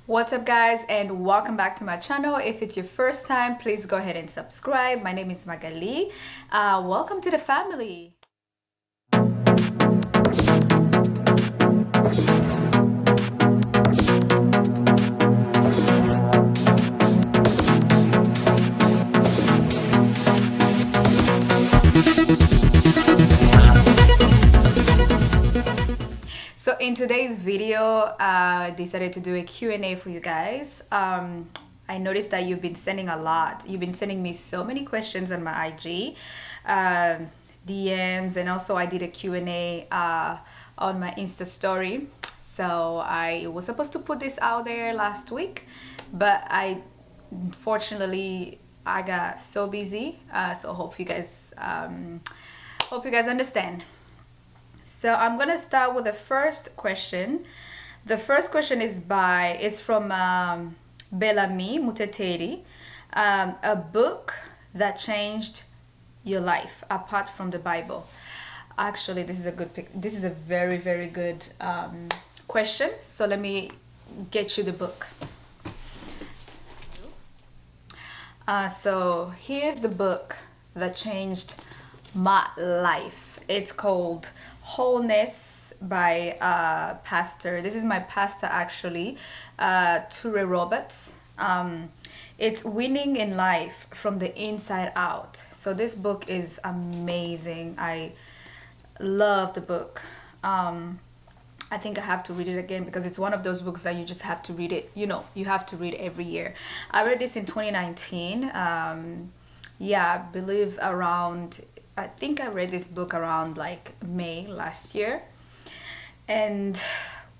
What's up, guys, and welcome back to my channel. If it's your first time, please go ahead and subscribe. My name is Magaly. Welcome to the family. So in today's video, I decided to do a Q&A for you guys. I noticed that you've been sending a lot. You've been sending me so many questions on my IG, DMs, and also I did a Q&A on my Insta story. So I was supposed to put this out there last week, but unfortunately I got so busy. So hope you guys understand. So I'm gonna start with the first question. The first question is from Bellamy Muteteri. A book that changed your life apart from the Bible. Actually, this is a very, very good question. So let me get you the book. So here's the book that changed my life. It's called Wholeness by pastor. This is my pastor, actually, Ture Roberts. It's Winning in Life from the Inside Out. So this book is amazing. I love the book. I think I have to read it again because it's one of those books that you just have to read it. You know, you have to read it every year. I read this in 2019. I believe I think I read this book around like May last year, and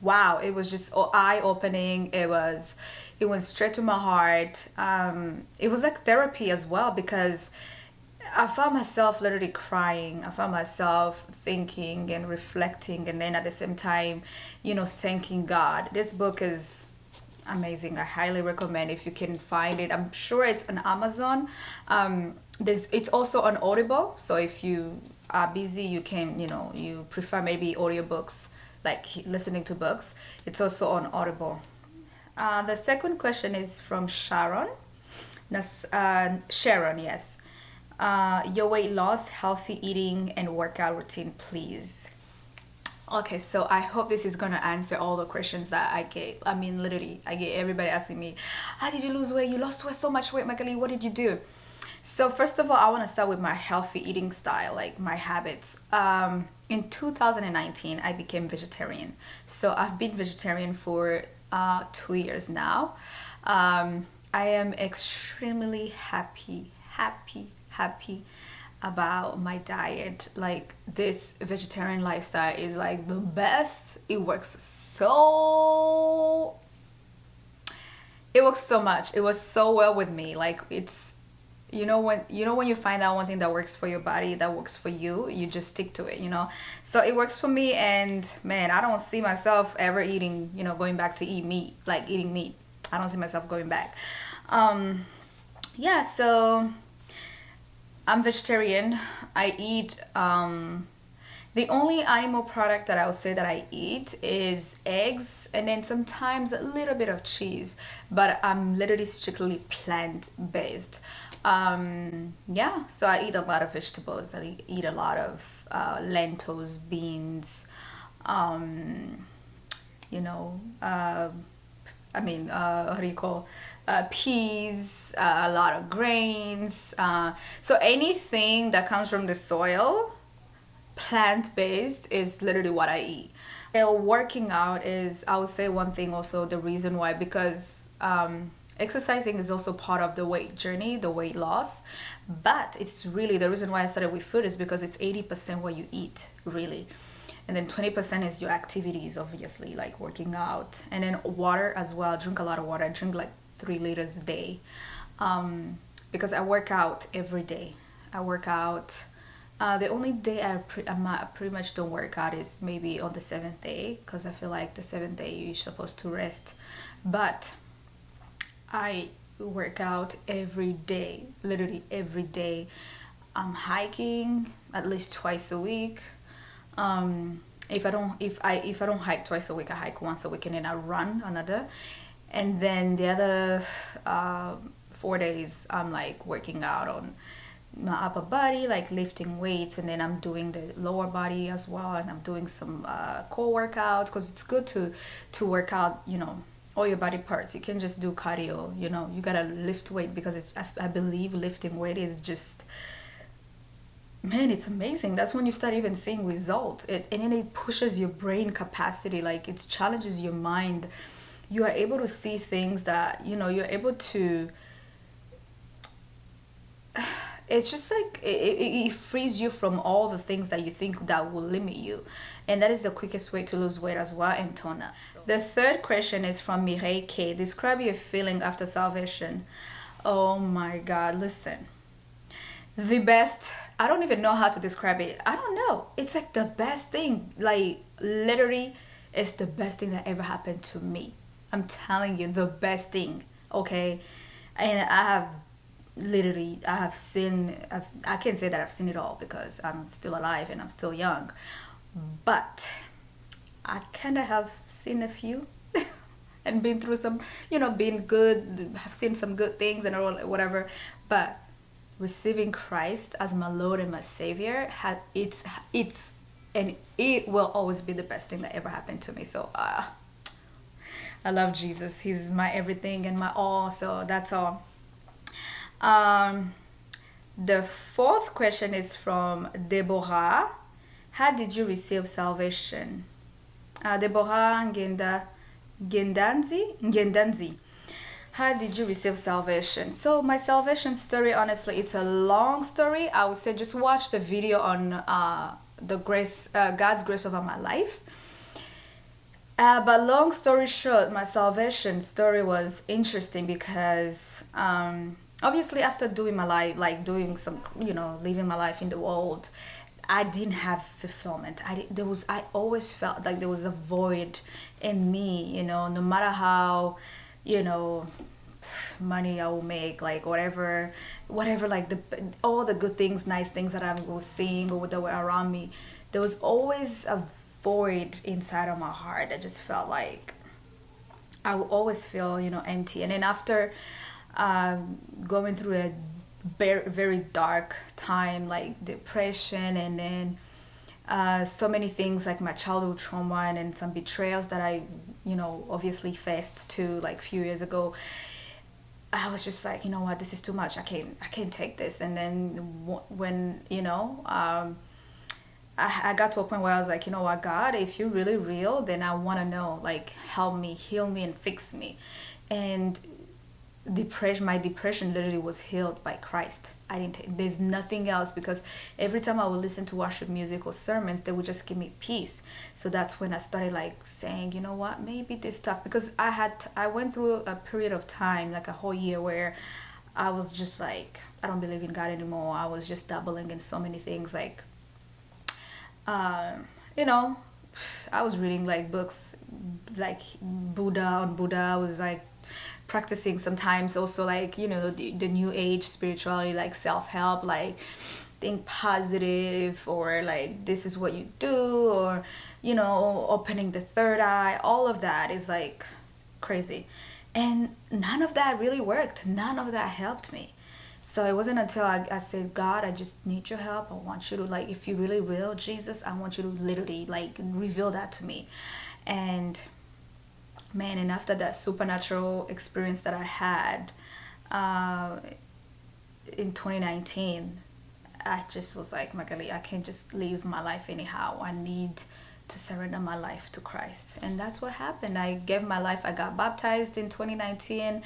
wow, it was just eye-opening. It went straight to my heart. It was like therapy as well, because I found myself literally crying. I found myself thinking and reflecting, and then at the same time, thanking God. This book is amazing. I highly recommend if you can find it. I'm sure it's on Amazon. It's also on Audible, so if you are busy, you can, you prefer maybe audiobooks, like listening to books, it's also on Audible. The second question is from Sharon. That's Sharon, yes. Your weight loss, healthy eating, and workout routine, please. Okay, so I hope this is gonna answer all the questions that I get. I mean, literally, I get everybody asking me, how did you lose weight? You lost so much weight, Magaly. What did you do? So first of all, I want to start with my healthy eating style, like my habits. In 2019, I became vegetarian. So I've been vegetarian for 2 years now. I am extremely happy about my diet. Like, this vegetarian lifestyle is like the best. It works so much. It was so well with me. Like, it's when you find out one thing that works for your body, that works for you, you just stick to it. So it works for me, and man, I don't see myself ever eating, going back to eating meat. I don't see myself going back. So I'm vegetarian. I eat the only animal product that I would say that I eat is eggs, and then sometimes a little bit of cheese, but I'm literally strictly plant-based. So I eat a lot of vegetables. I eat a lot of lentils, beans, what do you call, peas, a lot of grains. So anything that comes from the soil, plant-based, is literally what I eat. Working out is, I would say, one thing also, the reason why, because exercising is also part of the weight journey, the weight loss. But it's really, the reason why I started with food is because it's 80% what you eat, really. And then 20% is your activities, obviously, like working out. And then water as well. I drink a lot of water. I drink like 3 liters a day, because I work out every day. I work out. The only day I pretty much don't work out is maybe on the 7th day, because I feel like the 7th day you're supposed to rest. But I work out every day, literally every day. I'm hiking at least twice a week. If I don't hike twice a week, I hike once a week, and then I run another. And then the other 4 days I'm like working out on my upper body, like lifting weights, and then I'm doing the lower body as well, and I'm doing some core workouts, because it's good to work out, all your body parts. You can just do cardio, you gotta lift weight, because I believe lifting weight is just, man, it's amazing. That's when you start even seeing results. And then it pushes your brain capacity, like it challenges your mind. You are able to see things that, you're able to, it's just like it frees you from all the things that you think that will limit you. And that is the quickest way to lose weight as well, and tone up. The third question is from Mireille K. Describe your feeling after salvation. Oh my God, listen. The best, I don't even know how to describe it. I don't know. It's like the best thing. Like, literally, it's the best thing that ever happened to me. I'm telling you, the best thing. Okay? And I have seen, I can't say that I've seen it all, because I'm still alive and I'm still young. But I kind of have seen a few and been through some, being good, have seen some good things and all, whatever. But receiving Christ as my Lord and my Savior, it's and it will always be the best thing that ever happened to me. So I love Jesus. He's my everything and my all. So that's all. The fourth question is from Deborah. How did you receive salvation? Deborah Ngendanzi. How did you receive salvation? So my salvation story, honestly, it's a long story. I would say just watch the video on the grace, God's grace over my life. But long story short, my salvation story was interesting because obviously after doing my life, like doing some, living my life in the world, I didn't have fulfillment. I always felt like there was a void in me, no matter how, money I will make, like whatever, like all the good things, nice things that I was seeing or that were around me, there was always a void inside of my heart that just felt like I would always feel, empty. And then after going through a very, very dark time, like depression, and then so many things like my childhood trauma, and then some betrayals that I, obviously faced too, like a few years ago, I was just like, you know what, this is too much. I can't take this. And then when, I got to a point where I was like, you know what, God, if you're really real, then I want to know, like, help me, heal me, and fix me. And my depression literally was healed by Christ. There's nothing else, because every time I would listen to worship music or sermons, they would just give me peace. So that's when I started like saying, you know what, maybe this stuff, because I went through a period of time, like a whole year, where I was just like, I don't believe in God anymore. I was just dabbling in so many things, like you know, I was reading like books like Buddha. I was like practicing sometimes also, like, the new age spirituality, like self-help, like think positive, or like this is what you do, or opening the third eye. All of that is like crazy, and none of that really worked. None of that helped me. So it wasn't until I said, God, I just need your help. I want you to, like, if you really will, Jesus, I want you to literally like reveal that to me. And man, and after that supernatural experience that I had in 2019, I just was like, Magaly, I can't just live my life anyhow. I need to surrender my life to Christ. And that's what happened. I gave my life. I got baptized in 2019,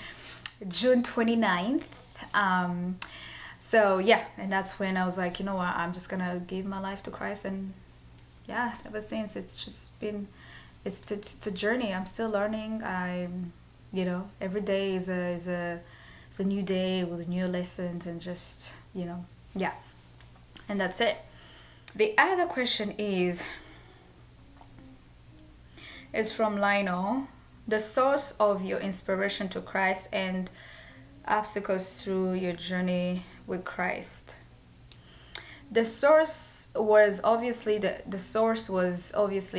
June 29th. So yeah, and that's when I was like, you know what, I'm just gonna give my life to Christ. And yeah, ever since, it's just been, it's a journey. I'm still learning. Every day is a new day with new lessons, and just, yeah. And that's it. The other question is from Lionel. The source of your inspiration to Christ and obstacles through your journey with Christ. The source was obviously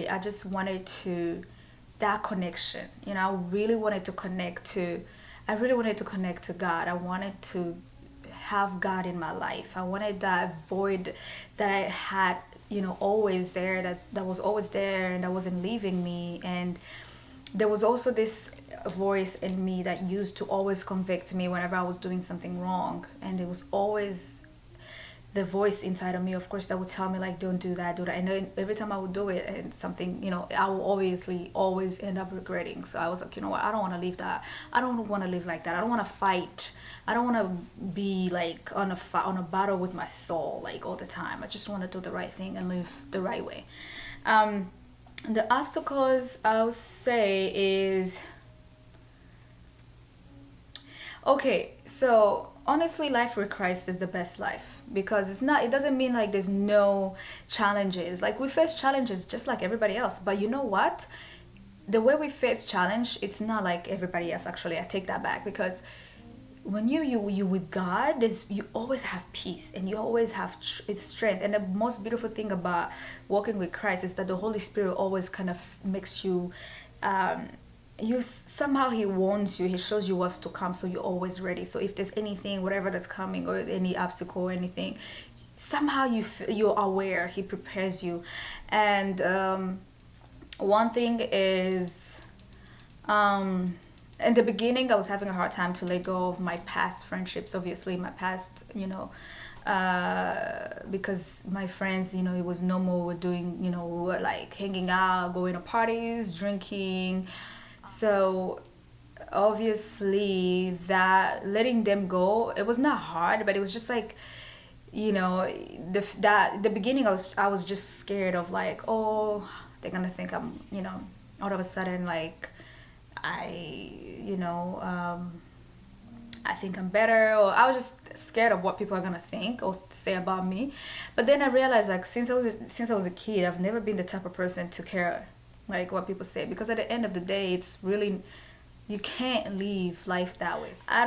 I just wanted to that connection. You know, I really wanted to connect to God. I wanted to have God in my life. I wanted that void that I had, you know, always there, that was always there and that wasn't leaving me. And there was also this voice in me that used to always convict me whenever I was doing something wrong. And it was always the voice inside of me, of course, that would tell me like, don't do that, do that. And then every time I would do it and something, you know, I will obviously always end up regretting. So I was like, you know what, I don't want to live that. I don't want to live like that. I don't want to fight. I don't want to be like on a battle with my soul like all the time. I just want to do the right thing and live the right way. The obstacles I would say is, okay, so honestly, life with Christ is the best life, because it doesn't mean like there's no challenges. Like, we face challenges just like everybody else, but you know what? The way we face challenge, it's not like everybody else. Actually, I take that back, because when you with God, you always have peace and you always have its strength. And the most beautiful thing about walking with Christ is that the Holy Spirit always kind of makes you, somehow he warns you, he shows you what's to come, so you're always ready. So if there's anything, whatever that's coming, or any obstacle or anything, somehow you're aware. He prepares you. And one thing is, in the beginning I was having a hard time to let go of my past friendships, obviously my past, you know, because my friends, you know, it was normal. We're doing, you know, we were like hanging out, going to parties, drinking. So obviously that letting them go, it was not hard, but it was just like, you know, the beginning I was just scared of like, oh, they're gonna think I'm, you know, all of a sudden like you know, I think I'm better, or I was just scared of what people are gonna think or say about me. But then I realized, like, since I was a kid, I've never been the type of person to care like what people say, because at the end of the day, it's really, you can't live life that way. I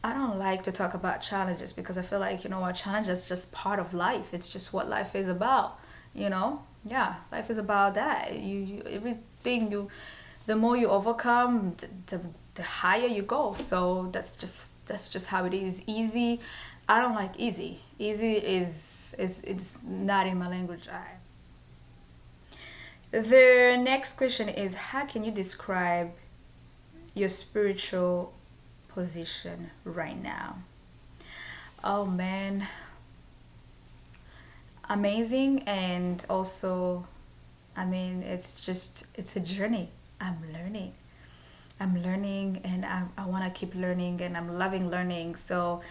don't like to talk about challenges, because I feel like, you know what, challenges is just part of life. It's just what life is about, you know. Yeah, life is about that. The more you overcome, the higher you go. So that's just how it is. Easy, I don't like easy. Easy is it's not in my language. The next question is, how can you describe your spiritual position right now? Oh man, amazing. And also, I mean, it's a journey. I'm learning, and I want to keep learning, and I'm loving learning. So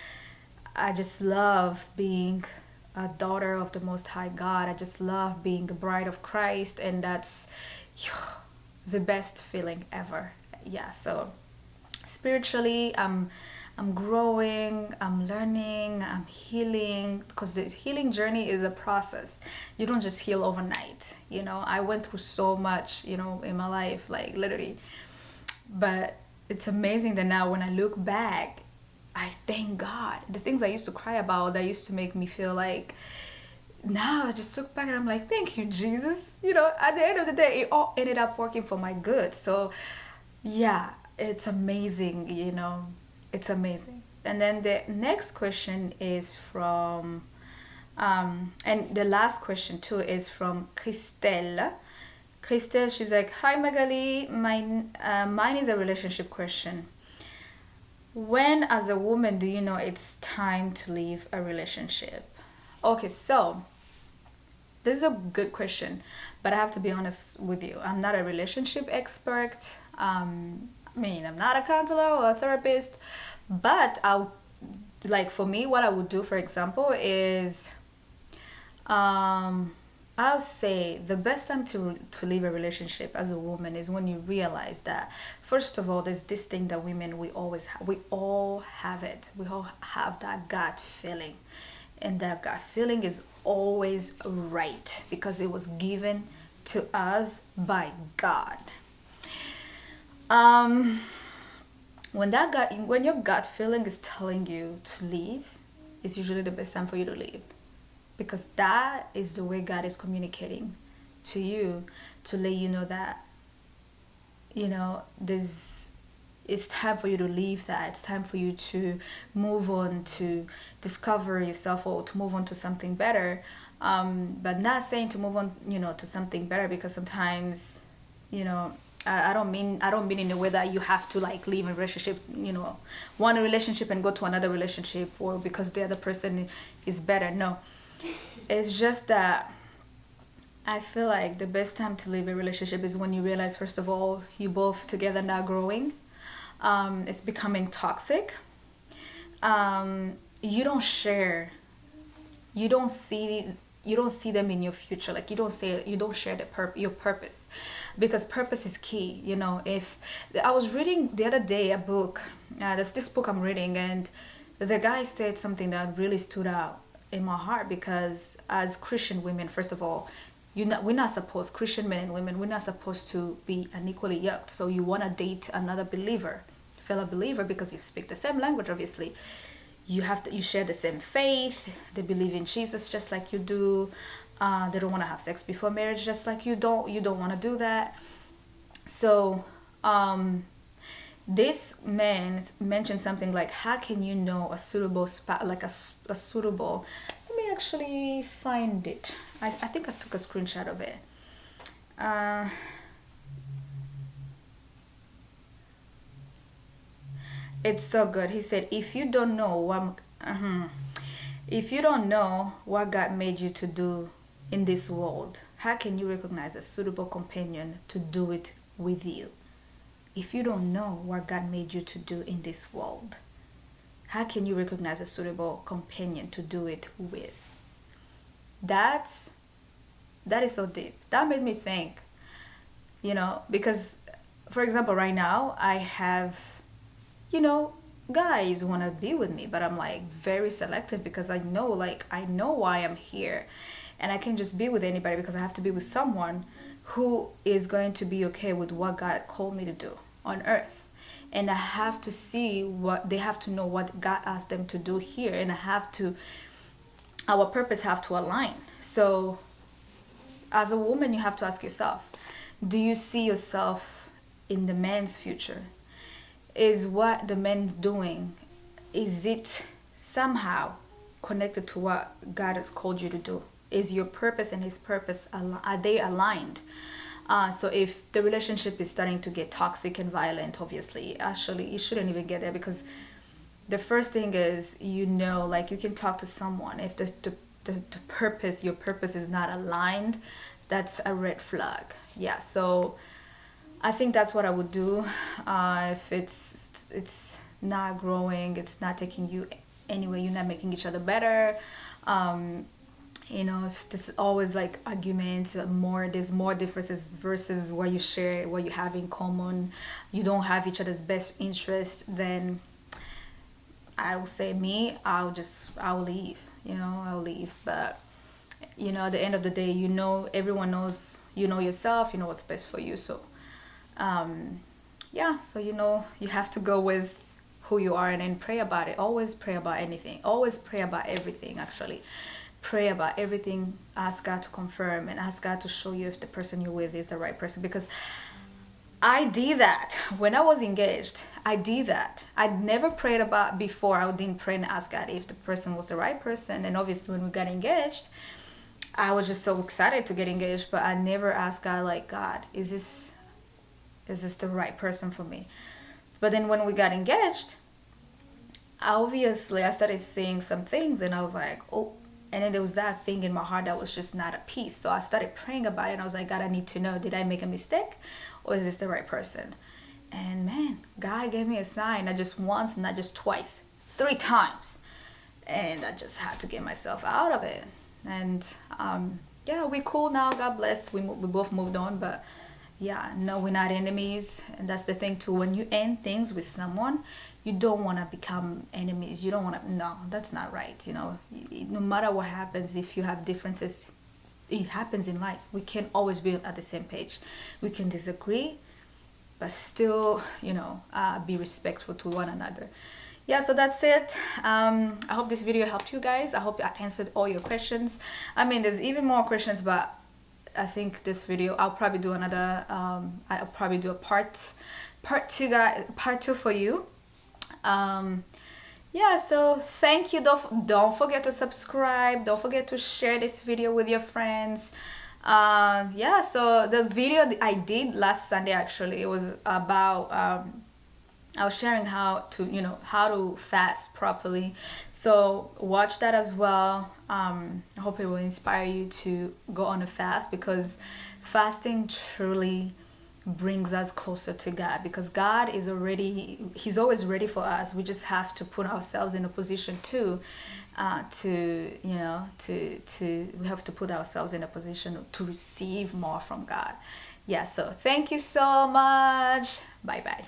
I just love being a daughter of the Most High God. I just love being a bride of Christ, and that's the best feeling ever. Yeah, so spiritually, I'm growing, I'm learning, I'm healing, because the healing journey is a process. You don't just heal overnight. You know, I went through so much, you know, in my life, like literally. But it's amazing that now when I look back, I thank God. The things I used to cry about, that used to make me feel like, now I just look back and I'm like, thank you, Jesus. You know, at the end of the day, it all ended up working for my good. So yeah, it's amazing, you know, it's amazing. And then the next question is from, and the last question too is from Christelle. Christelle, she's like, hi Magaly, mine is a relationship question. When, as a woman, do you know it's time to leave a relationship? Okay, so this is a good question, but I have to be honest with you. I'm not a relationship expert. I mean, I'm not a counselor or a therapist, but like, for me, what I would do, for example, is, I'll say the best time to leave a relationship as a woman is when you realize that, first of all, there's this thing that women, we all have it. We all have that gut feeling, and that gut feeling is always right, because it was given to us by God. When your gut feeling is telling you to leave, it's usually the best time for you to leave, because that is the way God is communicating to you to let you know that, you know, there's, it's time for you to leave that. It's time for you to move on, to discover yourself, or to move on to something better. But not saying to move on, you know, to something better, because sometimes, you know, I don't mean in a way that you have to like leave a relationship, you know, one relationship and go to another relationship, or because the other person is better. No, it's just that I feel like the best time to leave a relationship is when you realize, first of all, you both together not growing. It's becoming toxic. You don't share. You don't see. You don't see them in your future. Like you don't share your purpose, because purpose is key. You know, if I was reading the other day a book, there's this book I'm reading, and the guy said something that really stood out in my heart, because as Christian women, first of all, we're not supposed, Christian men and women, we're not supposed to be unequally yoked. So you want to date another believer, fellow believer, because you speak the same language, obviously. You share the same faith. They believe in Jesus just like you do. They don't want to have sex before marriage just like you don't want to do that. So this man mentioned something like, how can you know a suitable spot, like a suitable, let me actually find it. I think I took a screenshot of it. It's so good. He said, if you don't know what God made you to do in this world, how can you recognize a suitable companion to do it with you? If you don't know what God made you to do in this world, how can you recognize a suitable companion to do it with? That is so deep. That made me think, you know, because, for example, right now I have, you know, guys want to be with me, but I'm like very selective, because I know why I'm here, and I can't just be with anybody, because I have to be with someone who is going to be okay with what God called me to do on earth. And I have to see what they have to know, what God asked them to do here, and our purpose have to align. So as a woman, you have to ask yourself, do you see yourself in the man's future? Is what the man doing, is it somehow connected to what God has called you to do? Is your purpose and his purpose, are they aligned? So if the relationship is starting to get toxic and violent, obviously, actually, it shouldn't even get there, because the first thing is, you know, like you can talk to someone. If the purpose, your purpose is not aligned, that's a red flag. Yeah, so I think that's what I would do. If it's not growing, it's not taking you anywhere, you're not making each other better. You know, if there's always like arguments, there's more differences versus what you share, what you have in common, you don't have each other's best interest, then I will say I'll leave. You know, I'll leave. But you know, at the end of the day, you know, everyone knows, you know yourself, you know what's best for you. So yeah, so you know, you have to go with who you are, and then pray about it. Always pray about anything. Always pray about everything, actually. Pray about everything. Ask God to confirm, and ask God to show you if the person you're with is the right person. Because I did that when I was engaged. I did that. I'd never prayed about before. I didn't pray and ask God if the person was the right person. And obviously when we got engaged, I was just so excited to get engaged, but I never asked God, like, God, is this the right person for me? But then when we got engaged, obviously I started seeing some things, and I was like, oh, and then there was that thing in my heart that was just not at peace. So I started praying about it, and I was like, God, I need to know, did I make a mistake, or is this the right person? And man, God gave me a sign, not just once, not just twice, 3 times. And I just had to get myself out of it. And yeah, we're cool now, God bless. We both moved on, but yeah, no, we're not enemies. And that's the thing too, when you end things with someone, you don't want to become enemies. You don't want to, no, that's not right. You know, no matter what happens, if you have differences, it happens in life. We can't always be at the same page. We can disagree, but still, you know, be respectful to one another. Yeah, so that's it. I hope this video helped you guys. I hope I answered all your questions. I mean, there's even more questions, but I think this video, I'll probably do another, I'll probably do a part two for you. Yeah, so thank you. Don't forget to subscribe. Don't forget to share this video with your friends. Yeah, so the video I did last Sunday, actually, it was about I was sharing how to, how to fast properly. So watch that as well. I hope it will inspire you to go on a fast, because fasting truly brings us closer to God, because God is already, he's always ready for us. We just have to put ourselves in a position we have to put ourselves in a position to receive more from God. Yeah, so thank you so much. Bye bye.